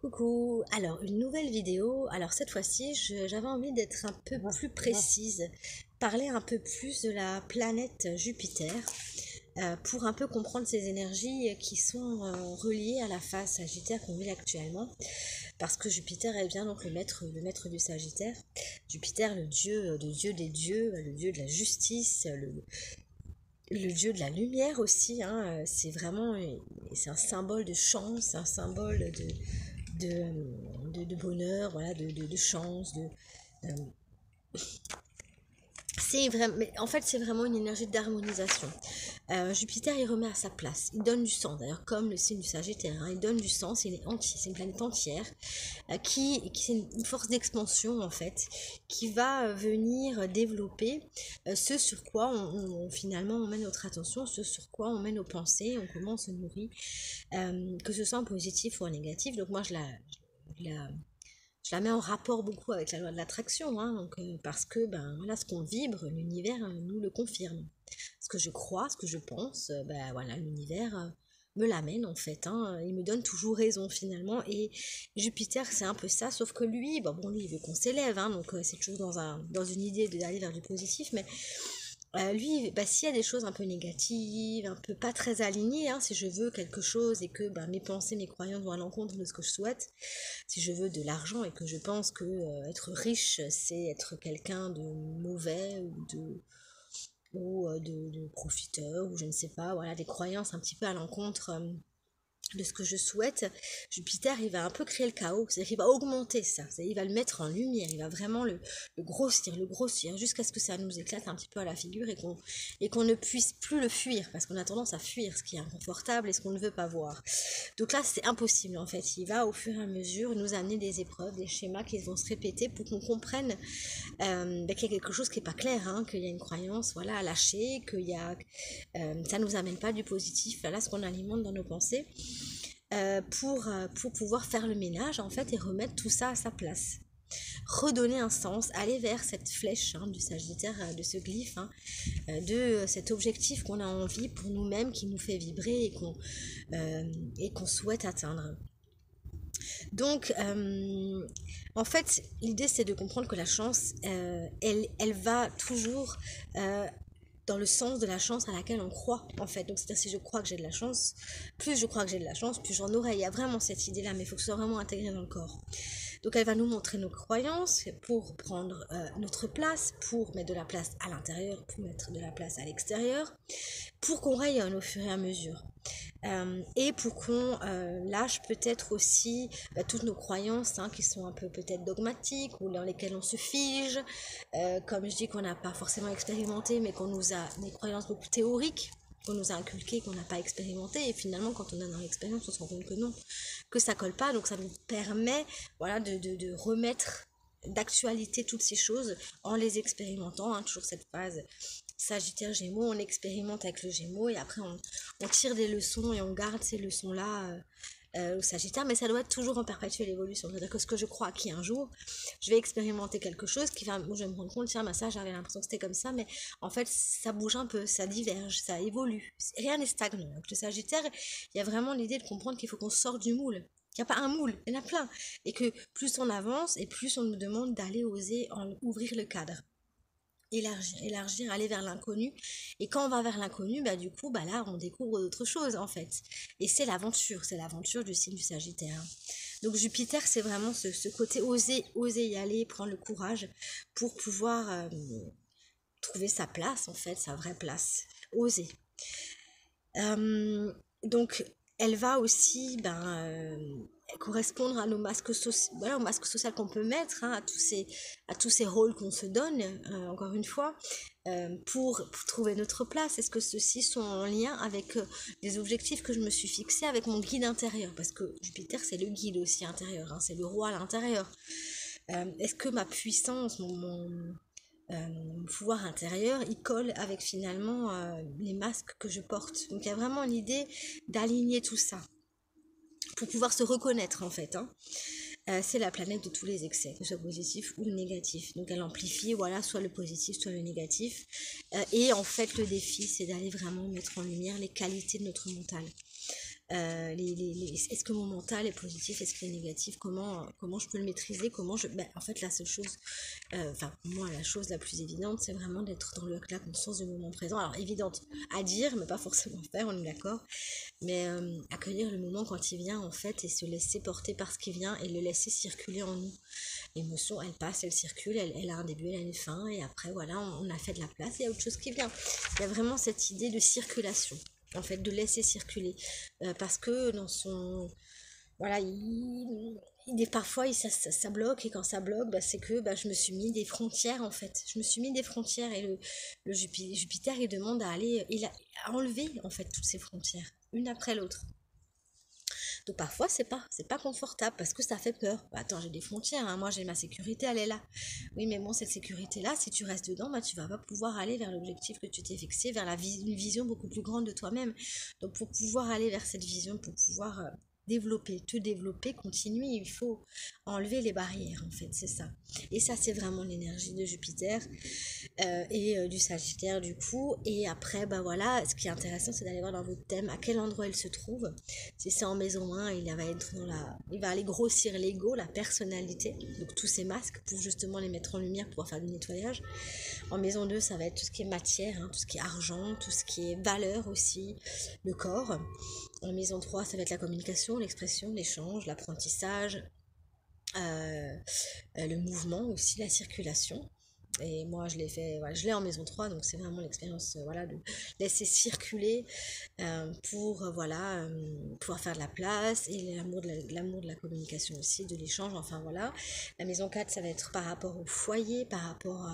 Coucou, alors une nouvelle vidéo. Alors cette fois-ci, j'avais envie d'être un peu plus précise, parler un peu plus de la planète Jupiter, pour un peu comprendre ces énergies qui sont reliées à la phase Sagittaire qu'on vit actuellement. Parce que Jupiter est bien donc le maître du Sagittaire. Jupiter, le dieu des dieux, le dieu de la justice, le dieu de la lumière aussi, hein. C'est vraiment, c'est un symbole de chance, un symbole de bonheur, voilà, de chance, euh, c'est vraiment, mais en fait, c'est vraiment une énergie d'harmonisation. Jupiter, il remet à sa place. Il donne du sens, d'ailleurs, comme le signe du Sagittaire, hein. Il donne du sens, il est entier, c'est une planète entière, qui c'est une force d'expansion, en fait, qui va venir développer ce sur quoi finalement on met notre attention, ce sur quoi on met nos pensées, on comment on se nourrit, que ce soit en positif ou en négatif. Donc moi, la, je la mets en rapport beaucoup avec la loi de l'attraction, hein, donc, parce que ben, voilà, ce qu'on vibre, l'univers nous le confirme. Ce que je crois, ce que je pense, ben, voilà, l'univers me l'amène en fait, hein. Il me donne toujours raison finalement. Et Jupiter, c'est un peu ça, sauf que lui, bon, lui, il veut qu'on s'élève, hein, donc c'est toujours dans une idée d'aller vers du positif, mais lui, bah, s'il y a des choses un peu négatives, un peu pas très alignées, hein, si je veux quelque chose et que bah, mes pensées, mes croyances vont à l'encontre de ce que je souhaite, si je veux de l'argent et que je pense que être riche, c'est être quelqu'un de mauvais ou de profiteur, ou je ne sais pas, voilà, des croyances un petit peu à l'encontre de ce que je souhaite, Jupiter, il va un peu créer le chaos, c'est-à-dire qu'il va augmenter ça, il va le mettre en lumière, il va vraiment le grossir, jusqu'à ce que ça nous éclate un petit peu à la figure et qu'on ne puisse plus le fuir, parce qu'on a tendance à fuir ce qui est inconfortable et ce qu'on ne veut pas voir. Donc là, c'est impossible en fait, il va au fur et à mesure nous amener des épreuves, des schémas qui vont se répéter pour qu'on comprenne qu'il y a quelque chose qui n'est pas clair, hein, qu'il y a une croyance voilà, à lâcher, ça ne nous amène pas du positif, voilà ce qu'on alimente dans nos pensées pour pouvoir faire le ménage en fait et remettre tout ça à sa place. Redonner un sens, aller vers cette flèche du Sagittaire, de ce glyphe, hein, de cet objectif qu'on a envie pour nous-mêmes, qui nous fait vibrer et qu'on souhaite atteindre. Donc, en fait, l'idée c'est de comprendre que la chance, elle va toujours dans le sens de la chance à laquelle on croit, en fait. Donc, c'est-à-dire, si je crois que j'ai de la chance, plus je crois que j'ai de la chance, plus j'en aurai. Il y a vraiment cette idée-là, mais il faut que ce soit vraiment intégré dans le corps. Donc, elle va nous montrer nos croyances pour prendre notre place, pour mettre de la place à l'intérieur, pour mettre de la place à l'extérieur, pour qu'on rayonne au fur et à mesure. Et pour qu'on lâche peut-être aussi toutes nos croyances, hein, qui sont un peu peut-être dogmatiques ou dans lesquelles on se fige, comme je dis qu'on n'a pas forcément expérimenté mais qu'on nous a des croyances beaucoup théoriques qu'on nous a inculquées, qu'on n'a pas expérimenté, et finalement quand on a dans l'expérience on se rend compte que non, que ça colle pas. Donc ça nous permet voilà, de remettre d'actualité toutes ces choses en les expérimentant, hein, toujours cette phase Sagittaire Gémeaux, on expérimente avec le Gémeaux et après on tire des leçons et on garde ces leçons-là au Sagittaire, mais ça doit être toujours en perpétuelle évolution. C'est-à-dire que ce que je crois qu'un jour, je vais expérimenter quelque chose qui va, où je vais me rendre compte, tiens, bah ça, j'avais l'impression que c'était comme ça, mais en fait, ça bouge un peu, ça diverge, ça évolue. Rien n'est stagnant. Avec le Sagittaire, il y a vraiment l'idée de comprendre qu'il faut qu'on sorte du moule. Il n'y a pas un moule, il y en a plein. Et que plus on avance et plus on nous demande d'aller oser ouvrir le cadre. Élargir, aller vers l'inconnu. Et quand on va vers l'inconnu, bah du coup, bah là, on découvre d'autres choses en fait. Et c'est l'aventure du signe du Sagittaire. Donc Jupiter, c'est vraiment ce côté oser y aller, prendre le courage pour pouvoir trouver sa place en fait, sa vraie place. Oser. Donc, elle va aussi correspondre à nos masques sociaux, voilà, au masque social qu'on peut mettre, hein, à tous ces rôles qu'on se donne, encore une fois, pour trouver notre place. Est-ce que ceux-ci sont en lien avec les objectifs que je me suis fixés, avec mon guide intérieur? Parce que Jupiter, c'est le guide aussi intérieur, hein, c'est le roi à l'intérieur. Est-ce que ma puissance, mon pouvoir intérieur, il colle avec finalement les masques que je porte. Donc il y a vraiment l'idée d'aligner tout ça pour pouvoir se reconnaître en fait, hein. C'est la planète de tous les excès, que ce soit positif ou négatif. Donc elle amplifie, voilà, soit le positif, soit le négatif. Et en fait, le défi, c'est d'aller vraiment mettre en lumière les qualités de notre mental. est-ce que mon mental est positif, est-ce qu'il est négatif, comment je peux le maîtriser, en fait la seule chose, enfin pour moi la chose la plus évidente c'est vraiment d'être dans la conscience du moment présent. Alors évidente à dire mais pas forcément faire, on est d'accord, mais accueillir le moment quand il vient en fait et se laisser porter par ce qui vient et le laisser circuler en nous. L'émotion elle passe, elle circule, elle a un début, elle a une fin et après voilà on a fait de la place, il y a autre chose qui vient. Il y a vraiment cette idée de circulation en fait, de laisser circuler. Parce que dans son... Voilà, parfois ça bloque et quand ça bloque, c'est que je me suis mis des frontières en fait. Je me suis mis des frontières et le Jupiter il demande à aller, à enlever en fait toutes ces frontières, une après l'autre. Donc parfois c'est pas confortable parce que ça fait peur. Attends, j'ai des frontières, hein. Moi j'ai ma sécurité, elle est là. Oui, mais bon, cette sécurité là, si tu restes dedans, tu vas pas pouvoir aller vers l'objectif que tu t'es fixé, vers une vision beaucoup plus grande de toi-même. Donc pour pouvoir aller vers cette vision, pour pouvoir développer, continuer, il faut enlever les barrières en fait, c'est ça. Et ça c'est vraiment l'énergie de Jupiter et du Sagittaire du coup. Et après, voilà, ce qui est intéressant c'est d'aller voir dans votre thème à quel endroit il se trouve. Si c'est en maison 1, il va aller grossir l'ego, la personnalité, donc tous ces masques pour justement les mettre en lumière, pouvoir faire du nettoyage. En maison 2, ça va être tout ce qui est matière, tout ce qui est argent, tout ce qui est valeur aussi, le corps. En maison 3, ça va être la communication, l'expression, l'échange, l'apprentissage, le mouvement aussi, la circulation. Et moi, je l'ai en maison 3, donc c'est vraiment l'expérience de laisser circuler pour pouvoir faire de la place et l'amour de la communication aussi, de l'échange, enfin voilà. La maison 4, ça va être par rapport au foyer, par rapport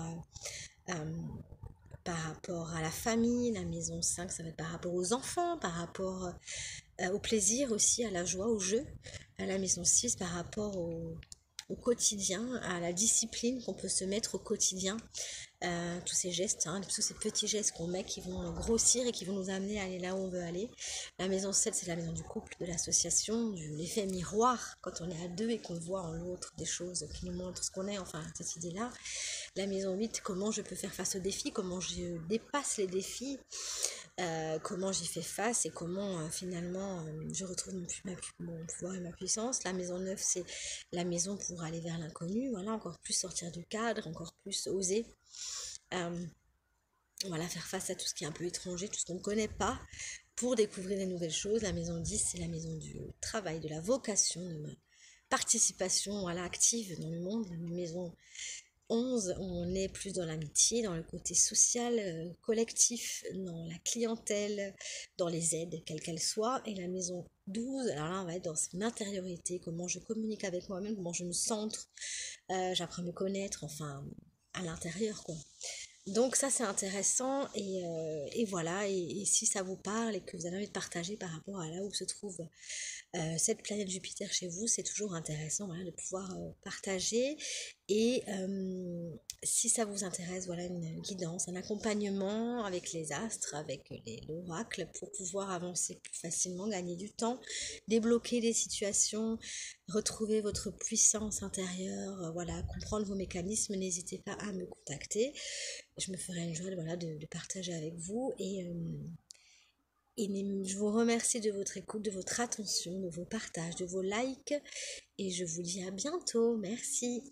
à la famille. La maison 5, ça va être par rapport aux enfants, par rapport au plaisir aussi, à la joie, au jeu. À la maison 6, par rapport au quotidien, à la discipline qu'on peut se mettre au quotidien. Tous ces gestes, tous ces petits gestes qu'on met qui vont grossir et qui vont nous amener à aller là où on veut aller. La maison 7, c'est la maison du couple, de l'association, de l'effet miroir, quand on est à deux et qu'on voit en l'autre des choses qui nous montrent ce qu'on est, enfin cette idée-là. La maison 8, comment je peux faire face aux défis, comment je dépasse les défis, comment j'y fais face et comment finalement je retrouve mon pouvoir et ma puissance. La maison 9, c'est la maison pour aller vers l'inconnu, voilà, encore plus sortir du cadre, encore plus oser. Faire face à tout ce qui est un peu étranger, tout ce qu'on ne connaît pas, pour découvrir des nouvelles choses. La maison 10, c'est la maison du travail, de la vocation, de ma participation active dans le monde. La maison 11, on est plus dans l'amitié, dans le côté social, collectif, dans la clientèle, dans les aides, quelles qu'elles soient. Et la maison 12, alors là, on va être dans son intériorité, comment je communique avec moi-même, comment je me centre, j'apprends à me connaître, enfin, à l'intérieur, quoi. Donc ça c'est intéressant et voilà, et si ça vous parle et que vous avez envie de partager par rapport à là où se trouve cette planète Jupiter chez vous, c'est toujours intéressant de pouvoir partager. Et si ça vous intéresse, voilà une guidance, un accompagnement avec les astres, avec l'oracle pour pouvoir avancer plus facilement, gagner du temps, débloquer des situations, retrouver votre puissance intérieure, comprendre vos mécanismes, n'hésitez pas à me contacter. Je me ferai une joie de partager avec vous et je vous remercie de votre écoute, de votre attention, de vos partages, de vos likes et je vous dis à bientôt. Merci.